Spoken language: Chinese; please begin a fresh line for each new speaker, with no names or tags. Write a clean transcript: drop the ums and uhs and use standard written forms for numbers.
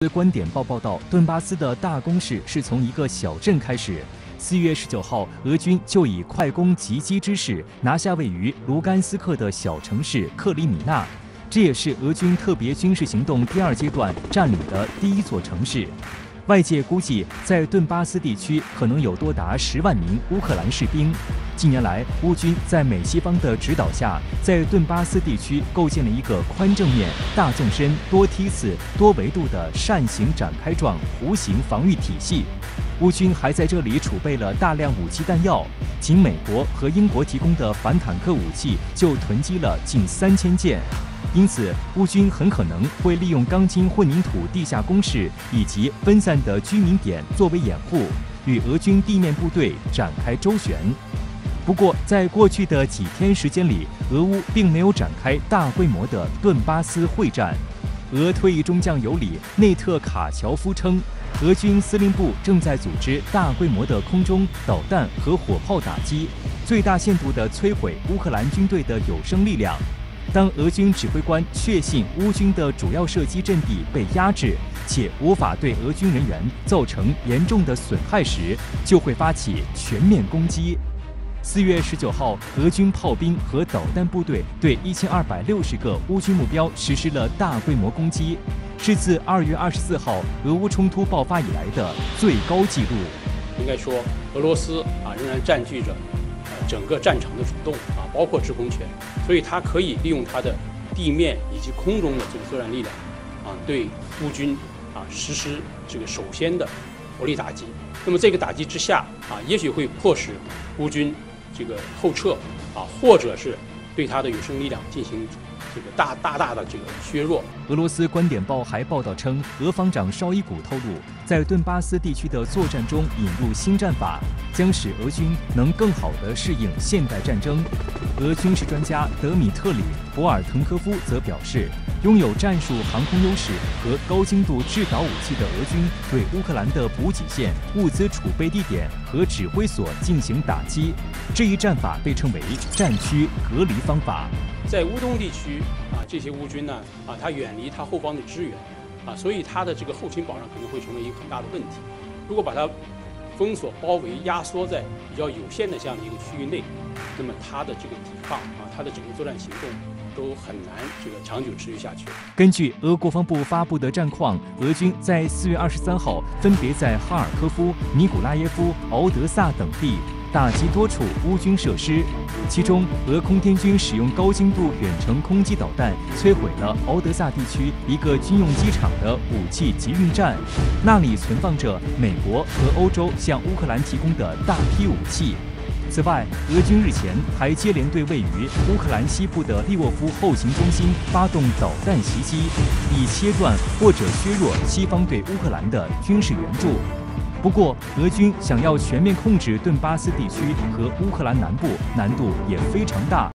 观点报报道，顿巴斯的大攻势是从一个小镇开始。4月19号，俄军就以快攻急击之势拿下位于卢甘斯克的小城市克里米纳，这也是俄军特别军事行动第2阶段占领的第1座城市。外界估计，在顿巴斯地区可能有多达10万名乌克兰士兵。近年来，乌军在美西方的指导下，在顿巴斯地区构建了一个宽正面、大纵深、多梯次、多维度的扇形展开状弧形防御体系。乌军还在这里储备了大量武器弹药，仅美国和英国提供的反坦克武器就囤积了近3000件。因此，乌军很可能会利用钢筋混凝土地下工事以及分散的居民点作为掩护，与俄军地面部队展开周旋。不过，在过去的几天时间里，俄乌并没有展开大规模的顿巴斯会战。俄退役中将尤里内特卡乔夫称，俄军司令部正在组织大规模的空中导弹和火炮打击，最大限度地摧毁乌克兰军队的有生力量。当俄军指挥官确信乌军的主要射击阵地被压制，且无法对俄军人员造成严重的损害时，就会发起全面攻击。4月19号，俄军炮兵和导弹部队对1260个乌军目标实施了大规模攻击，是自2月24号俄乌冲突爆发以来的最高纪录。
应该说，俄罗斯仍然占据着整个战场的主动包括制空权，所以它可以利用它的地面以及空中的这个作战力量对乌军实施这个首先的火力打击。那么这个打击之下也许会迫使乌军这个后撤或者是对它的有生力量进行这个大的这个削弱。
俄罗斯观点报还报道称，俄方长绍伊古透露，在顿巴斯地区的作战中引入新战法，将使俄军能更好地适应现代战争。俄军事专家德米特里·博尔滕科夫则表示，拥有战术航空优势和高精度制导武器的俄军对乌克兰的补给线、物资储备地点和指挥所进行打击。这一战法被称为战区隔离方法。
在乌东地区这些乌军呢它远离它后方的支援所以它的这个后勤保障可能会成为一个很大的问题。如果把它封锁、包围、压缩在比较有限的这样的一个区域内，那么它的这个抵抗它的整个作战行动都很难这个长久持续下去。
根据俄国防部发布的战况，俄军在4月23号分别在哈尔科夫、尼古拉耶夫、敖德萨等地打击多处乌军设施，其中俄空天军使用高精度远程空击导弹摧毁了敖德萨地区一个军用机场的武器集运站，那里存放着美国和欧洲向乌克兰提供的大批武器。此外，俄军日前还接连对位于乌克兰西部的利沃夫后勤中心发动导弹袭击，以切断或者削弱西方对乌克兰的军事援助。不过，俄军想要全面控制顿巴斯地区和乌克兰南部，难度也非常大。